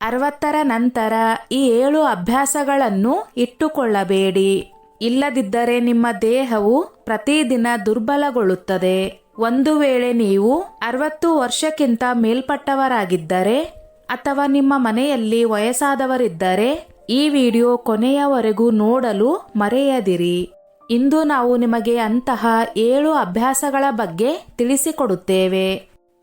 60ರ ನಂತರ ಈ 7 ಅಭ್ಯಾಸಗಳನ್ನು ಇಟ್ಟುಕೊಳ್ಳಬೇಡಿ. ಇಲ್ಲದಿದ್ದರೆ ನಿಮ್ಮ ದೇಹವು ಪ್ರತಿದಿನ ದುರ್ಬಲಗೊಳ್ಳುತ್ತದೆ. ಒಂದು ವೇಳೆ ನೀವು 60 ವರ್ಷಕ್ಕಿಂತ ಮೇಲ್ಪಟ್ಟವರಾಗಿದ್ದರೆ ಅಥವಾ ನಿಮ್ಮ ಮನೆಯಲ್ಲಿ ವಯಸ್ಸಾದವರಿದ್ದರೆ ಈ ವಿಡಿಯೋ ಕೊನೆಯವರೆಗೂ ನೋಡಲು ಮರೆಯದಿರಿ. ಇಂದು ನಾವು ನಿಮಗೆ ಅಂತಹ 7 ಅಭ್ಯಾಸಗಳ ಬಗ್ಗೆ ತಿಳಿಸಿಕೊಡುತ್ತೇವೆ.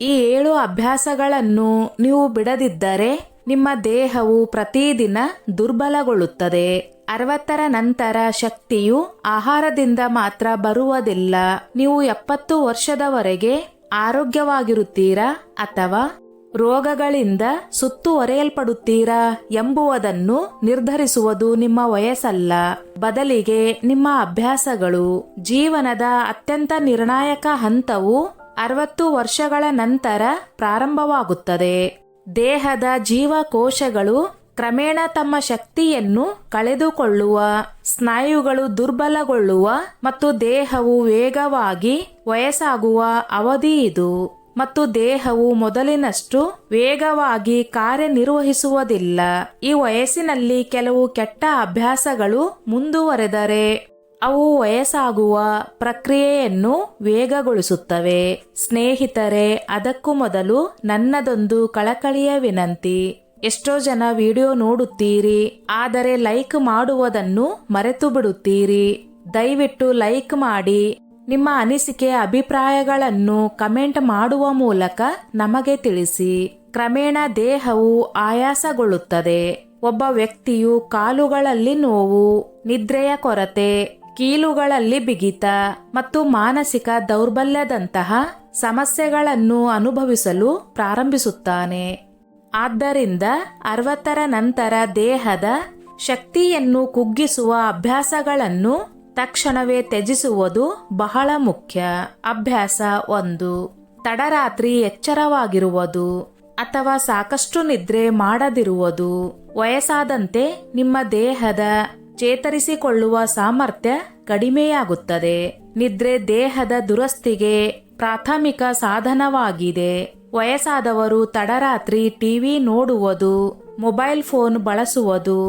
ಈ 7 ಅಭ್ಯಾಸಗಳನ್ನು ನೀವು ಬಿಡದಿದ್ದರೆ ನಿಮ್ಮ ದೇಹವು ಪ್ರತಿದಿನ ದುರ್ಬಲಗೊಳ್ಳುತ್ತದೆ. 60ರ ನಂತರ ಶಕ್ತಿಯು ಆಹಾರದಿಂದ ಮಾತ್ರ ಬರುವುದಿಲ್ಲ. ನೀವು 70 ವರ್ಷದವರೆಗೆ ಆರೋಗ್ಯವಾಗಿರುತ್ತೀರಾ ಅಥವಾ ರೋಗಗಳಿಂದ ಸುತ್ತುವರಿಯಲ್ಪಡುತ್ತೀರಾ ಎಂಬುದನ್ನು ನಿರ್ಧರಿಸುವುದು ನಿಮ್ಮ ವಯಸ್ಸಲ್ಲ, ಬದಲಿಗೆ ನಿಮ್ಮ ಅಭ್ಯಾಸಗಳು. ಜೀವನದ ಅತ್ಯಂತ ನಿರ್ಣಾಯಕ ಹಂತವು 60 ವರ್ಷಗಳ ನಂತರ ಪ್ರಾರಂಭವಾಗುತ್ತದೆ. ದೇಹದ ಜೀವಕೋಶಗಳು ಕ್ರಮೇಣ ತಮ್ಮ ಶಕ್ತಿಯನ್ನು ಕಳೆದುಕೊಳ್ಳುವ, ಸ್ನಾಯುಗಳು ದುರ್ಬಲಗೊಳ್ಳುವ ಮತ್ತು ದೇಹವು ವೇಗವಾಗಿ ವಯಸ್ಸಾಗುವ ಅವಧಿ ಇದು. ಮತ್ತು ದೇಹವು ಮೊದಲಿನಷ್ಟು ವೇಗವಾಗಿ ಕಾರ್ಯನಿರ್ವಹಿಸುವುದಿಲ್ಲ. ಈ ವಯಸ್ಸಿನಲ್ಲಿ ಕೆಲವು ಕೆಟ್ಟ ಅಭ್ಯಾಸಗಳು ಮುಂದುವರೆದರೆ ಅವು ವಯಸ್ಸಾಗುವ ಪ್ರಕ್ರಿಯೆಯನ್ನು ವೇಗಗೊಳಿಸುತ್ತವೆ. ಸ್ನೇಹಿತರೆ, ಅದಕ್ಕೂ ಮೊದಲು ನನ್ನದೊಂದು ಕಳಕಳಿಯ ವಿನಂತಿ. ಎಷ್ಟೋ ಜನ ವಿಡಿಯೋ ನೋಡುತ್ತೀರಿ, ಆದರೆ ಲೈಕ್ ಮಾಡುವುದನ್ನು ಮರೆತು ಬಿಡುತ್ತೀರಿ. ದಯವಿಟ್ಟು ಲೈಕ್ ಮಾಡಿ. ನಿಮ್ಮ ಅನಿಸಿಕೆ ಅಭಿಪ್ರಾಯಗಳನ್ನು ಕಮೆಂಟ್ ಮಾಡುವ ಮೂಲಕ ನಮಗೆ ತಿಳಿಸಿ. ಕ್ರಮೇಣ ದೇಹವು ಆಯಾಸಗೊಳ್ಳುತ್ತದೆ. ಒಬ್ಬ ವ್ಯಕ್ತಿಯು ಕಾಲುಗಳಲ್ಲಿ ನೋವು, ನಿದ್ರೆಯ ಕೊರತೆ, ಕೀಲುಗಳಲ್ಲಿ ಬಿಗಿತ ಮತ್ತು ಮಾನಸಿಕ ದೌರ್ಬಲ್ಯದಂತಹ ಸಮಸ್ಯೆಗಳನ್ನು ಅನುಭವಿಸಲು ಪ್ರಾರಂಭಿಸುತ್ತಾನೆ. ಆದ್ದರಿಂದ 60ರ ನಂತರ ದೇಹದ ಶಕ್ತಿಯನ್ನು ಕುಗ್ಗಿಸುವ ಅಭ್ಯಾಸಗಳನ್ನು ತಕ್ಷಣವೇ ತ್ಯಜಿಸುವುದು ಬಹಳ ಮುಖ್ಯ. ಅಭ್ಯಾಸ 1. ತಡರಾತ್ರಿ ಎಚ್ಚರವಾಗಿರುವುದು ಅಥವಾ ಸಾಕಷ್ಟು ನಿದ್ರೆ ಮಾಡದಿರುವುದು. ವಯಸ್ಸಾದಂತೆ ನಿಮ್ಮ ದೇಹದ ಚೇತರಿಸಿಕೊಳ್ಳುವ ಸಾಮರ್ಥ್ಯ ಕಡಿಮೆಯಾಗುತ್ತದೆ. ನಿದ್ರೆ ದೇಹದ ದುರಸ್ತಿಗೆ ಪ್ರಾಥಮಿಕ ಸಾಧನವಾಗಿದೆ. ವಯಸ್ಸಾದವರು ತಡರಾತ್ರಿ ಟಿವಿ ನೋಡುವುದು, ಮೊಬೈಲ್ ಫೋನ್ ಬಳಸುವುದು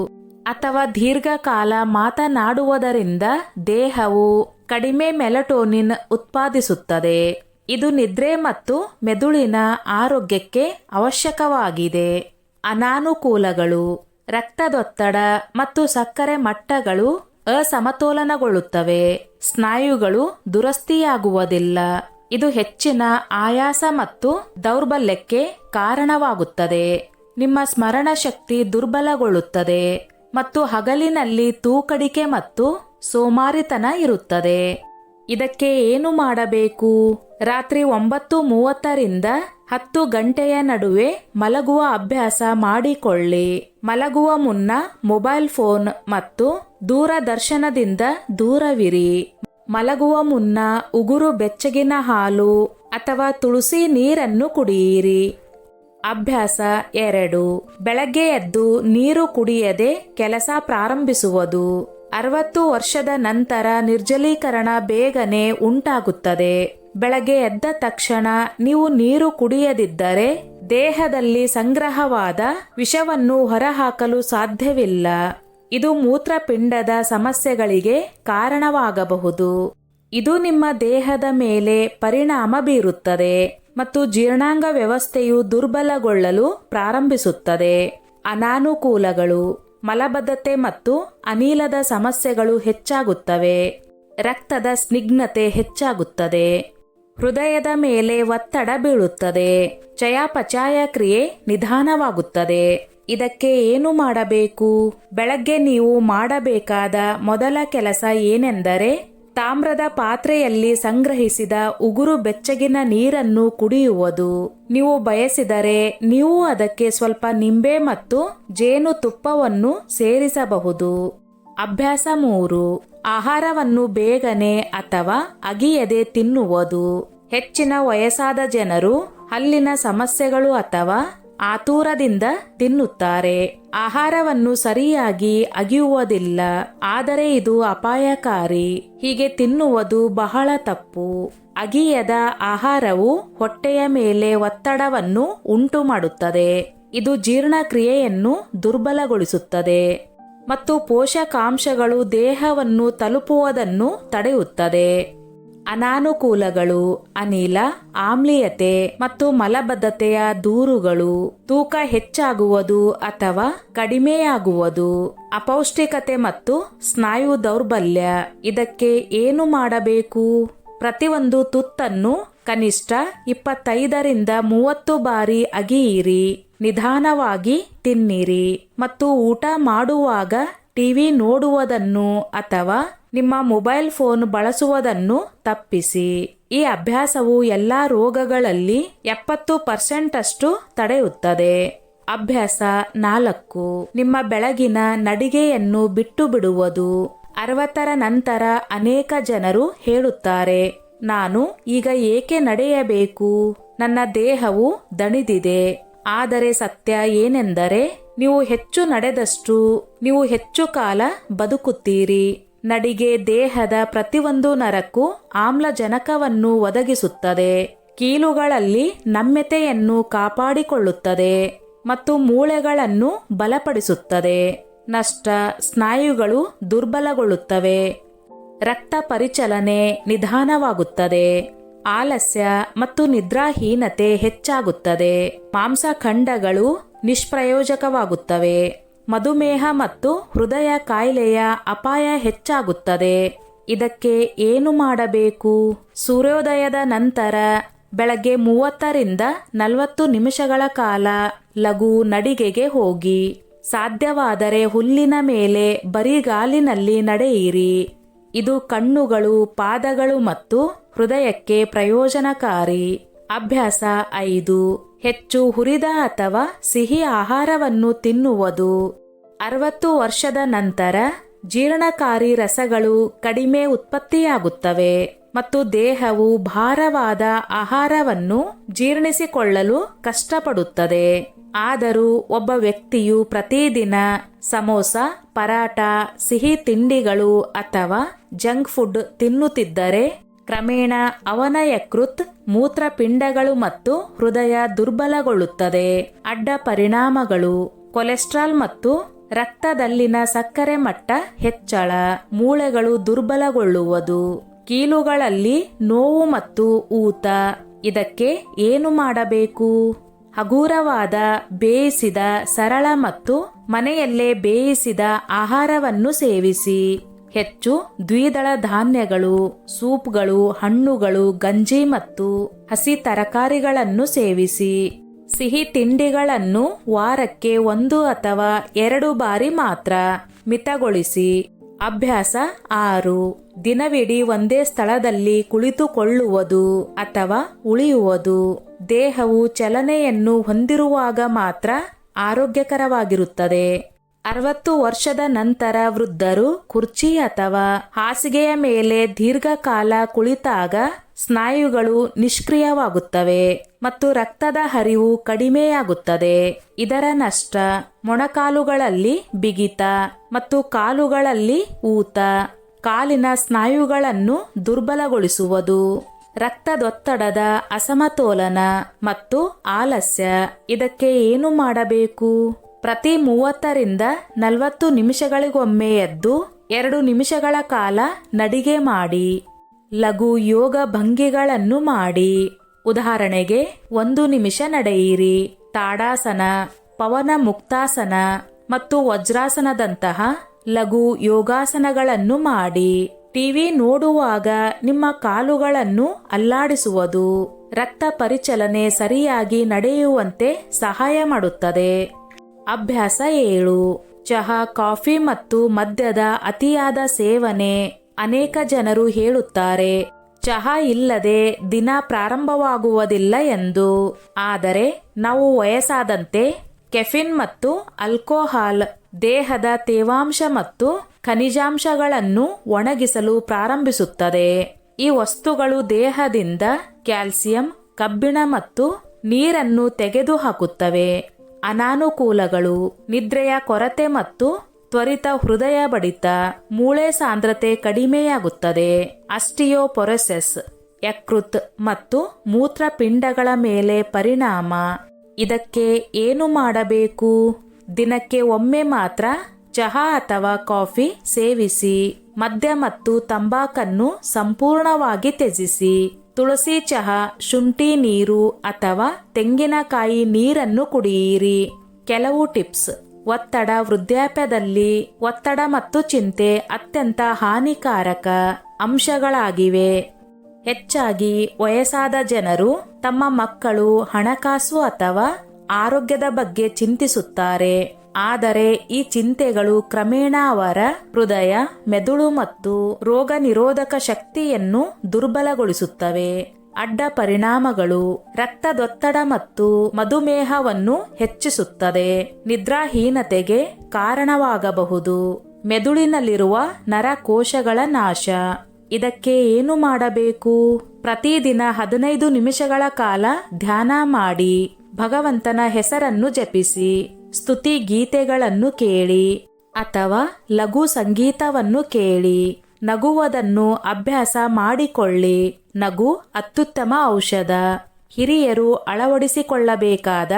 ಅಥವಾ ದೀರ್ಘಕಾಲ ಮಾತನಾಡುವುದರಿಂದ ದೇಹವು ಕಡಿಮೆ ಮೆಲಟೋನಿನ್ ಉತ್ಪಾದಿಸುತ್ತದೆ. ಇದು ನಿದ್ರೆ ಮತ್ತು ಮೆದುಳಿನ ಆರೋಗ್ಯಕ್ಕೆ ಅವಶ್ಯಕವಾಗಿದೆ. ಅನಾನುಕೂಲಗಳು: ರಕ್ತದೊತ್ತಡ ಮತ್ತು ಸಕ್ಕರೆ ಮಟ್ಟಗಳು ಅಸಮತೋಲನಗೊಳ್ಳುತ್ತವೆ. ಸ್ನಾಯುಗಳು ದುರಸ್ತಿಯಾಗುವುದಿಲ್ಲ. ಇದು ಹೆಚ್ಚಿನ ಆಯಾಸ ಮತ್ತು ದೌರ್ಬಲ್ಯಕ್ಕೆ ಕಾರಣವಾಗುತ್ತದೆ. ನಿಮ್ಮ ಸ್ಮರಣ ಶಕ್ತಿ ದುರ್ಬಲಗೊಳ್ಳುತ್ತದೆ ಮತ್ತು ಹಗಲಿನಲ್ಲಿ ತೂಕಡಿಕೆ ಮತ್ತು ಸೋಮಾರಿತನ ಇರುತ್ತದೆ. ಇದಕ್ಕೆ ಏನು ಮಾಡಬೇಕು? ರಾತ್ರಿ 9:30ರಿಂದ 10 ಗಂಟೆಯ ನಡುವೆ ಮಲಗುವ ಅಭ್ಯಾಸ ಮಾಡಿಕೊಳ್ಳಿ. ಮಲಗುವ ಮುನ್ನ ಮೊಬೈಲ್ ಫೋನ್ ಮತ್ತು ದೂರದರ್ಶನದಿಂದ ದೂರವಿರಿ. ಮಲಗುವ ಮುನ್ನ ಉಗುರು ಬೆಚ್ಚಗಿನ ಹಾಲು ಅಥವಾ ತುಳಸಿ ನೀರನ್ನು ಕುಡಿಯಿರಿ. ಅಭ್ಯಾಸ 2. ಬೆಳಗ್ಗೆ ಎದ್ದು ನೀರು ಕುಡಿಯದೆ ಕೆಲಸ ಪ್ರಾರಂಭಿಸುವುದು. 60 ವರ್ಷದ ನಂತರ ನಿರ್ಜಲೀಕರಣ ಬೇಗನೆ ಉಂಟಾಗುತ್ತದೆ. ಬೆಳಗ್ಗೆ ಎದ್ದ ತಕ್ಷಣ ನೀವು ನೀರು ಕುಡಿಯದಿದ್ದರೆ ದೇಹದಲ್ಲಿ ಸಂಗ್ರಹವಾದ ವಿಷವನ್ನು ಹೊರಹಾಕಲು ಸಾಧ್ಯವಿಲ್ಲ. ಇದು ಮೂತ್ರಪಿಂಡದ ಸಮಸ್ಯೆಗಳಿಗೆ ಕಾರಣವಾಗಬಹುದು. ಇದು ನಿಮ್ಮ ದೇಹದ ಮೇಲೆ ಪರಿಣಾಮ ಬೀರುತ್ತದೆ ಮತ್ತು ಜೀರ್ಣಾಂಗ ವ್ಯವಸ್ಥೆಯು ದುರ್ಬಲಗೊಳ್ಳಲು ಪ್ರಾರಂಭಿಸುತ್ತದೆ. ಅನಾನುಕೂಲಗಳು: ಮಲಬದ್ಧತೆ ಮತ್ತು ಅನಿಲದ ಸಮಸ್ಯೆಗಳು ಹೆಚ್ಚಾಗುತ್ತವೆ. ರಕ್ತದ ಸ್ನಿಗ್ಧತೆ ಹೆಚ್ಚಾಗುತ್ತದೆ. ಹೃದಯದ ಮೇಲೆ ಒತ್ತಡ ಬೀಳುತ್ತದೆ. ಚಯಾಪಚಯ ಕ್ರಿಯೆ ನಿಧಾನವಾಗುತ್ತದೆ. ಇದಕ್ಕೆ ಏನು ಮಾಡಬೇಕು? ಬೆಳಗ್ಗೆ ನೀವು ಮಾಡಬೇಕಾದ ಮೊದಲ ಕೆಲಸ ಏನೆಂದರೆ ತಾಮ್ರದ ಪಾತ್ರೆಯಲ್ಲಿ ಸಂಗ್ರಹಿಸಿದ ಉಗುರು ಬೆಚ್ಚಗಿನ ನೀರನ್ನು ಕುಡಿಯುವುದು. ನೀವು ಬಯಸಿದರೆ ನೀವು ಅದಕ್ಕೆ ಸ್ವಲ್ಪ ನಿಂಬೆ ಮತ್ತು ಜೇನುತುಪ್ಪವನ್ನು ಸೇರಿಸಬಹುದು. ಅಭ್ಯಾಸ 3. ಆಹಾರವನ್ನು ಬೇಗನೆ ಅಥವಾ ಅಗಿಯದೆ ತಿನ್ನುವುದು. ಹೆಚ್ಚಿನ ವಯಸ್ಸಾದ ಜನರು ಹಲ್ಲಿನ ಸಮಸ್ಯೆಗಳು ಅಥವಾ ಆತುರದಿಂದ ತಿನ್ನುತ್ತಾರೆ. ಆಹಾರವನ್ನು ಸರಿಯಾಗಿ ಅಗಿಯುವುದಿಲ್ಲ, ಆದರೆ ಇದು ಅಪಾಯಕಾರಿ. ಹೀಗೆ ತಿನ್ನುವುದು ಬಹಳ ತಪ್ಪು. ಅಗಿಯದ ಆಹಾರವು ಹೊಟ್ಟೆಯ ಮೇಲೆ ಒತ್ತಡವನ್ನು ಉಂಟು ಮಾಡುತ್ತದೆ ಇದು ಜೀರ್ಣಕ್ರಿಯೆಯನ್ನು ದುರ್ಬಲಗೊಳಿಸುತ್ತದೆ ಮತ್ತು ಪೋಷಕಾಂಶಗಳು ದೇಹವನ್ನು ತಲುಪುವುದನ್ನು ತಡೆಯುತ್ತದೆ. ಅನಾನುಕೂಲಗಳು: ಅನಿಲ, ಆಮ್ಲೀಯತೆ ಮತ್ತು ಮಲಬದ್ಧತೆಯ ದೂರುಗಳು, ತೂಕ ಹೆಚ್ಚಾಗುವುದು ಅಥವಾ ಕಡಿಮೆಯಾಗುವುದು, ಅಪೌಷ್ಟಿಕತೆ ಮತ್ತು ಸ್ನಾಯು ದೌರ್ಬಲ್ಯ. ಇದಕ್ಕೆ ಏನು ಮಾಡಬೇಕು? ಪ್ರತಿಯೊಂದು ತುತ್ತನ್ನು ಕನಿಷ್ಠ 25-30 ಬಾರಿ ಅಗಿಯಿರಿ. ನಿಧಾನವಾಗಿ ತಿನ್ನಿರಿ ಮತ್ತು ಊಟ ಮಾಡುವಾಗ ಟಿವಿ ನೋಡುವುದನ್ನು ಅಥವಾ ನಿಮ್ಮ ಮೊಬೈಲ್ ಫೋನ್ ಬಳಸುವುದನ್ನು ತಪ್ಪಿಸಿ. ಈ ಅಭ್ಯಾಸವು ಎಲ್ಲಾ ರೋಗಗಳಲ್ಲಿ 70% ಅಷ್ಟು ತಡೆಯುತ್ತದೆ. ಅಭ್ಯಾಸ 4: ನಿಮ್ಮ ಬೆಳಗಿನ ನಡಿಗೆಯನ್ನು ಬಿಟ್ಟು ಬಿಡುವುದು. 60ರ ನಂತರ ಅನೇಕ ಜನರು ಹೇಳುತ್ತಾರೆ, ನಾನು ಈಗ ಏಕೆ ನಡೆಯಬೇಕು? ನನ್ನ ದೇಹವು ದಣಿದಿದೆ. ಆದರೆ ಸತ್ಯ ಏನೆಂದರೆ, ನೀವು ಹೆಚ್ಚು ನಡೆದಷ್ಟು ನೀವು ಹೆಚ್ಚು ಕಾಲ ಬದುಕುತ್ತೀರಿ. ನಡಿಗೆ ದೇಹದ ಪ್ರತಿಯೊಂದು ನರಕ್ಕೂ ಆಮ್ಲಜನಕವನ್ನು ಒದಗಿಸುತ್ತದೆ, ಕೀಲುಗಳಲ್ಲಿ ನಮ್ಯತೆಯನ್ನು ಕಾಪಾಡಿಕೊಳ್ಳುತ್ತದೆ ಮತ್ತು ಮೂಳೆಗಳನ್ನು ಬಲಪಡಿಸುತ್ತದೆ. ನಷ್ಟ: ಸ್ನಾಯುಗಳು ದುರ್ಬಲಗೊಳ್ಳುತ್ತವೆ, ರಕ್ತ ಪರಿಚಲನೆ ನಿಧಾನವಾಗುತ್ತದೆ, ಆಲಸ್ಯ ಮತ್ತು ನಿದ್ರಾಹೀನತೆ ಹೆಚ್ಚಾಗುತ್ತದೆ, ಮಾಂಸಖಂಡಗಳು ನಿಷ್ಪ್ರಯೋಜಕವಾಗುತ್ತವೆ, ಮಧುಮೇಹ ಮತ್ತು ಹೃದಯ ಕಾಯಿಲೆಯ ಅಪಾಯ ಹೆಚ್ಚಾಗುತ್ತದೆ. ಇದಕ್ಕೆ ಏನು ಮಾಡಬೇಕು? ಸೂರ್ಯೋದಯದ ನಂತರ ಬೆಳಗ್ಗೆ 30-40 ನಿಮಿಷಗಳ ಕಾಲ ಲಘು ನಡಿಗೆಗೆ ಹೋಗಿ. ಸಾಧ್ಯವಾದರೆ ಹುಲ್ಲಿನ ಮೇಲೆ ಬರಿಗಾಲಿನಲ್ಲಿ ನಡೆಯಿರಿ. ಇದು ಕಣ್ಣುಗಳು, ಪಾದಗಳು ಮತ್ತು ಹೃದಯಕ್ಕೆ ಪ್ರಯೋಜನಕಾರಿ. ಅಭ್ಯಾಸ 5: ಹೆಚ್ಚು ಹುರಿದ ಅಥವಾ ಸಿಹಿ ಆಹಾರವನ್ನು ತಿನ್ನುವುದು. 60 ವರ್ಷದ ನಂತರ ಜೀರ್ಣಕಾರಿ ರಸಗಳು ಕಡಿಮೆ ಉತ್ಪತ್ತಿಯಾಗುತ್ತವೆ ಮತ್ತು ದೇಹವು ಭಾರವಾದ ಆಹಾರವನ್ನು ಜೀರ್ಣಿಸಿಕೊಳ್ಳಲು ಕಷ್ಟಪಡುತ್ತದೆ. ಆದರೂ ಒಬ್ಬ ವ್ಯಕ್ತಿಯು ಪ್ರತಿದಿನ ಸಮೋಸ, ಪರಾಟ, ಸಿಹಿ ತಿಂಡಿಗಳು ಅಥವಾ ಜಂಕ್ ಫುಡ್ ತಿನ್ನುತ್ತಿದ್ದರೆ ಕ್ರಮೇಣ ಅವನ ಯಕೃತ್, ಮೂತ್ರಪಿಂಡಗಳು ಮತ್ತು ಹೃದಯ ದುರ್ಬಲಗೊಳ್ಳುತ್ತದೆ. ಅಡ್ಡ ಪರಿಣಾಮಗಳು: ಕೊಲೆಸ್ಟ್ರಾಲ್ ಮತ್ತು ರಕ್ತದಲ್ಲಿನ ಸಕ್ಕರೆ ಮಟ್ಟ ಹೆಚ್ಚಳ, ಮೂಳೆಗಳು ದುರ್ಬಲಗೊಳ್ಳುವುದು, ಕೀಲುಗಳಲ್ಲಿ ನೋವು ಮತ್ತು ಊತ. ಇದಕ್ಕೆ ಏನು ಮಾಡಬೇಕು? ಹಗುರವಾದ, ಬೇಯಿಸಿದ, ಸರಳ ಮತ್ತು ಮನೆಯಲ್ಲೇ ಬೇಯಿಸಿದ ಆಹಾರವನ್ನು ಸೇವಿಸಿ. ಹೆಚ್ಚು ದ್ವಿದಳ ಧಾನ್ಯಗಳು, ಸೂಪ್ಗಳು, ಹಣ್ಣುಗಳು, ಗಂಜಿ ಮತ್ತು ಹಸಿ ತರಕಾರಿಗಳನ್ನು ಸೇವಿಸಿ. ಸಿಹಿ ತಿಂಡಿಗಳನ್ನು ವಾರಕ್ಕೆ 1 ಅಥವಾ 2 ಬಾರಿ ಮಾತ್ರ ಮಿತಗೊಳಿಸಿ. ಅಭ್ಯಾಸ 6: ದಿನವಿಡೀ ಒಂದೇ ಸ್ಥಳದಲ್ಲಿ ಕುಳಿತುಕೊಳ್ಳುವುದು ಅಥವಾ ಉಳಿಯುವುದು. ದೇಹವು ಚಲನೆಯನ್ನು ಹೊಂದಿರುವಾಗ ಮಾತ್ರ ಆರೋಗ್ಯಕರವಾಗಿರುತ್ತದೆ. 60 ವರ್ಷದ ನಂತರ ವೃದ್ಧರು ಕುರ್ಚಿ ಅಥವಾ ಹಾಸಿಗೆಯ ಮೇಲೆ ದೀರ್ಘಕಾಲ ಕುಳಿತಾಗ ಸ್ನಾಯುಗಳು ನಿಷ್ಕ್ರಿಯವಾಗುತ್ತವೆ ಮತ್ತು ರಕ್ತದ ಹರಿವು ಕಡಿಮೆಯಾಗುತ್ತದೆ. ಇದರ ನಷ್ಟ: ಮೊಣಕಾಲುಗಳಲ್ಲಿ ಬಿಗಿತ ಮತ್ತು ಕಾಲುಗಳಲ್ಲಿ ಊತ, ಕಾಲಿನ ಸ್ನಾಯುಗಳನ್ನು ದುರ್ಬಲಗೊಳಿಸುವುದು, ರಕ್ತದೊತ್ತಡದ ಅಸಮತೋಲನ ಮತ್ತು ಆಲಸ್ಯ. ಇದಕ್ಕೆ ಏನು ಮಾಡಬೇಕು? ಪ್ರತಿ 30-40 ನಿಮಿಷಗಳಿಗೊಮ್ಮೆ ಎದ್ದು 2 ನಿಮಿಷಗಳ ಕಾಲ ನಡಿಗೆ ಮಾಡಿ. ಲಘು ಯೋಗ ಭಂಗಿಗಳನ್ನು ಮಾಡಿ. ಉದಾಹರಣೆಗೆ 1 ನಿಮಿಷ ನಡೆಯಿರಿ. ತಾಡಾಸನ, ಪವನ ಮುಕ್ತಾಸನ ಮತ್ತು ವಜ್ರಾಸನದಂತಹ ಲಘು ಯೋಗಾಸನಗಳನ್ನು ಮಾಡಿ. ಟಿವಿ ನೋಡುವಾಗ ನಿಮ್ಮ ಕಾಲುಗಳನ್ನು ಅಲ್ಲಾಡಿಸುವುದು ರಕ್ತ ಪರಿಚಲನೆ ಸರಿಯಾಗಿ ನಡೆಯುವಂತೆ ಸಹಾಯ ಮಾಡುತ್ತದೆ. ಅಭ್ಯಾಸ 7: ಚಹಾ, ಕಾಫಿ ಮತ್ತು ಮದ್ಯದ ಅತಿಯಾದ ಸೇವನೆ. ಅನೇಕ ಜನರು ಹೇಳುತ್ತಾರೆ, ಚಹಾ ಇಲ್ಲದೆ ದಿನ ಪ್ರಾರಂಭವಾಗುವುದಿಲ್ಲ ಎಂದು. ಆದರೆ ನಾವು ವಯಸ್ಸಾದಂತೆ ಕೆಫಿನ್ ಮತ್ತು ಆಲ್ಕೋಹಾಲ್ ದೇಹದ ತೇವಾಂಶ ಮತ್ತು ಖನಿಜಾಂಶಗಳನ್ನು ಒಣಗಿಸಲು ಪ್ರಾರಂಭಿಸುತ್ತದೆ. ಈ ವಸ್ತುಗಳು ದೇಹದಿಂದ ಕ್ಯಾಲ್ಸಿಯಂ, ಕಬ್ಬಿಣ ಮತ್ತು ನೀರನ್ನು ತೆಗೆದುಹಾಕುತ್ತವೆ. ಅನಾನುಕೂಲಗಳು: ನಿದ್ರೆಯ ಕೊರತೆ ಮತ್ತು ತ್ವರಿತ ಹೃದಯ ಬಡಿತ, ಮೂಳೆ ಸಾಂದ್ರತೆ ಕಡಿಮೆಯಾಗುತ್ತದೆ, ಆಸ್ಟಿಯೋಪೊರೋಸಿಸ್, ಯಕೃತ್ ಮತ್ತು ಮೂತ್ರಪಿಂಡಗಳ ಮೇಲೆ ಪರಿಣಾಮ, ಇದಕ್ಕೆ ಏನು ಮಾಡಬೇಕು? ದಿನಕ್ಕೆ ಒಮ್ಮೆ ಮಾತ್ರ ಚಹಾ ಅಥವಾ ಕಾಫಿ ಸೇವಿಸಿ. ಮದ್ಯ ಮತ್ತು ತಂಬಾಕನ್ನು ಸಂಪೂರ್ಣವಾಗಿ ತ್ಯಜಿಸಿ. ತುಳಸಿ ಚಹಾ, ಶುಂಠಿ ನೀರು ಅಥವಾ ತೆಂಗಿನಕಾಯಿ ನೀರನ್ನು ಕುಡಿಯಿರಿ. ಕೆಲವು ಟಿಪ್ಸ್. ಒತ್ತಡ. ವೃದ್ಧಾಪ್ಯದಲ್ಲಿ ಒತ್ತಡ ಮತ್ತು ಚಿಂತೆ ಅತ್ಯಂತ ಹಾನಿಕಾರಕ ಅಂಶಗಳಾಗಿವೆ. ಹೆಚ್ಚಾಗಿ ವಯಸ್ಸಾದ ಜನರು ತಮ್ಮ ಮಕ್ಕಳು, ಹಣಕಾಸು ಅಥವಾ ಆರೋಗ್ಯದ ಬಗ್ಗೆ ಚಿಂತಿಸುತ್ತಾರೆ. ಆದರೆ ಈ ಚಿಂತೆಗಳು ಕ್ರಮೇಣ ಅವರ ಹೃದಯ, ಮೆದುಳು ಮತ್ತು ರೋಗ ನಿರೋಧಕ ಶಕ್ತಿಯನ್ನು ದುರ್ಬಲಗೊಳಿಸುತ್ತವೆ. ಅಡ್ಡ ಪರಿಣಾಮಗಳು. ರಕ್ತದೊತ್ತಡ ಮತ್ತು ಮಧುಮೇಹವನ್ನು ಹೆಚ್ಚಿಸುತ್ತದೆ. ನಿದ್ರಾಹೀನತೆಗೆ ಕಾರಣವಾಗಬಹುದು. ಮೆದುಳಿನಲ್ಲಿರುವ ನರಕೋಶಗಳ ನಾಶ. ಇದಕ್ಕೆ ಏನು ಮಾಡಬೇಕು? ಪ್ರತಿದಿನ 15 ನಿಮಿಷಗಳ ಕಾಲ ಧ್ಯಾನ ಮಾಡಿ. ಭಗವಂತನ ಹೆಸರನ್ನು ಜಪಿಸಿ. ಸ್ತುತಿ ಗೀತೆಗಳನ್ನು ಕೇಳಿ ಅಥವಾ ಲಘು ಸಂಗೀತವನ್ನು ಕೇಳಿ. ನಗುವುದನ್ನು ಅಭ್ಯಾಸ ಮಾಡಿಕೊಳ್ಳಿ. ನಗು ಅತ್ಯುತ್ತಮ ಔಷಧ. ಹಿರಿಯರು ಅಳವಡಿಸಿಕೊಳ್ಳಬೇಕಾದ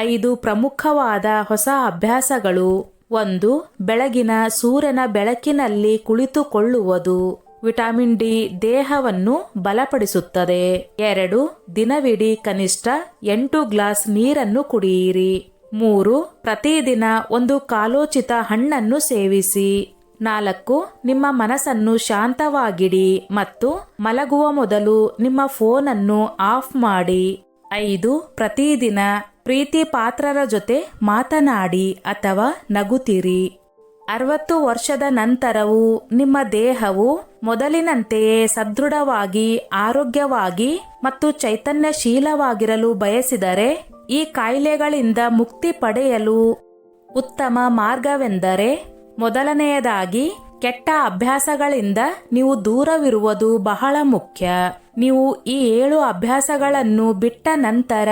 5 ಪ್ರಮುಖವಾದ ಹೊಸ ಅಭ್ಯಾಸಗಳು. 1. ಬೆಳಗಿನ ಸೂರ್ಯನ ಬೆಳಕಿನಲ್ಲಿ ಕುಳಿತುಕೊಳ್ಳುವುದು. ವಿಟಮಿನ್ ಡಿ ದೇಹವನ್ನು ಬಲಪಡಿಸುತ್ತದೆ. 2. ದಿನವಿಡೀ ಕನಿಷ್ಠ 8 ಗ್ಲಾಸ್ ನೀರನ್ನು ಕುಡಿಯಿರಿ. 3. ಪ್ರತಿದಿನ ಒಂದು ಕಾಲೋಚಿತ ಹಣ್ಣನ್ನು ಸೇವಿಸಿ. 4. ನಿಮ್ಮ ಮನಸ್ಸನ್ನು ಶಾಂತವಾಗಿಡಿ ಮತ್ತು ಮಲಗುವ ಮೊದಲು ನಿಮ್ಮ ಫೋನನ್ನು ಆಫ್ ಮಾಡಿ. 5. ಪ್ರತಿದಿನ ಪ್ರೀತಿ ಪಾತ್ರರ ಜೊತೆ ಮಾತನಾಡಿ ಅಥವಾ ನಗುತ್ತಿರಿ. 60 ವರ್ಷದ ನಂತರವೂ ನಿಮ್ಮ ದೇಹವು ಮೊದಲಿನಂತೆಯೇ ಸದೃಢವಾಗಿ, ಆರೋಗ್ಯವಾಗಿ ಮತ್ತು ಚೈತನ್ಯಶೀಲವಾಗಿರಲು ಬಯಸಿದರೆ ಈ ಕಾಯಿಲೆಗಳಿಂದ ಮುಕ್ತಿ ಪಡೆಯಲು ಉತ್ತಮ ಮಾರ್ಗವೆಂದರೆ ಮೊದಲನೆಯದಾಗಿ ಕೆಟ್ಟ ಅಭ್ಯಾಸಗಳಿಂದ ನೀವು ದೂರವಿರುವುದು ಬಹಳ ಮುಖ್ಯ. ನೀವು ಈ 7 ಅಭ್ಯಾಸಗಳನ್ನು ಬಿಟ್ಟ ನಂತರ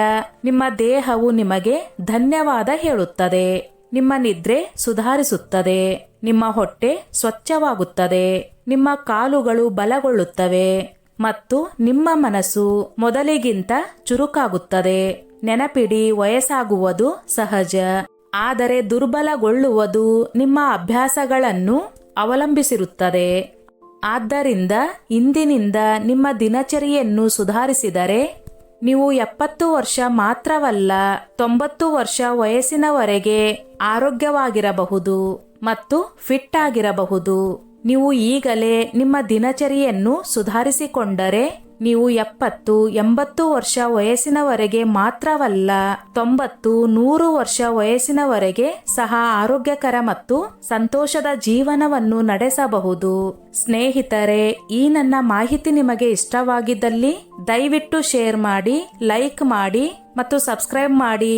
ನಿಮ್ಮ ದೇಹವು ನಿಮಗೆ ಧನ್ಯವಾದ ಹೇಳುತ್ತದೆ. ನಿಮ್ಮ ನಿದ್ರೆ ಸುಧಾರಿಸುತ್ತದೆ. ನಿಮ್ಮ ಹೊಟ್ಟೆ ಸ್ವಚ್ಛವಾಗುತ್ತದೆ. ನಿಮ್ಮ ಕಾಲುಗಳು ಬಲಗೊಳ್ಳುತ್ತವೆ ಮತ್ತು ನಿಮ್ಮ ಮನಸ್ಸು ಮೊದಲಿಗಿಂತ ಚುರುಕಾಗುತ್ತದೆ. ನೆನಪಿಡಿ, ವಯಸ್ಸಾಗುವುದು ಸಹಜ, ಆದರೆ ದುರ್ಬಲಗೊಳ್ಳುವುದು ನಿಮ್ಮ ಅಭ್ಯಾಸಗಳನ್ನು ಅವಲಂಬಿಸಿರುತ್ತದೆ. ಆದ್ದರಿಂದ ಇಂದಿನಿಂದ ನಿಮ್ಮ ದಿನಚರಿಯನ್ನು ಸುಧಾರಿಸಿದರೆ ನೀವು 70 ವರ್ಷ ಮಾತ್ರವಲ್ಲ, 90 ವರ್ಷ ವಯಸ್ಸಿನವರೆಗೆ ಆರೋಗ್ಯವಾಗಿರಬಹುದು ಮತ್ತು ಫಿಟ್ ಆಗಿರಬಹುದು. ನೀವು ಈಗಲೇ ನಿಮ್ಮ ದಿನಚರಿಯನ್ನು ಸುಧಾರಿಸಿಕೊಂಡರೆ ನೀವು 70, 80 ವರ್ಷ ವಯಸ್ಸಿನವರೆಗೆ ಮಾತ್ರವಲ್ಲ, 90, 100 ವರ್ಷ ವಯಸ್ಸಿನವರೆಗೆ ಸಹ ಆರೋಗ್ಯಕರ ಮತ್ತು ಸಂತೋಷದ ಜೀವನವನ್ನು ನಡೆಸಬಹುದು. ಸ್ನೇಹಿತರೆ, ಈ ನನ್ನ ಮಾಹಿತಿ ನಿಮಗೆ ಇಷ್ಟವಾಗಿದ್ದಲ್ಲಿ ದಯವಿಟ್ಟು ಶೇರ್ ಮಾಡಿ, ಲೈಕ್ ಮಾಡಿ ಮತ್ತು ಸಬ್ಸ್ಕ್ರೈಬ್ ಮಾಡಿ.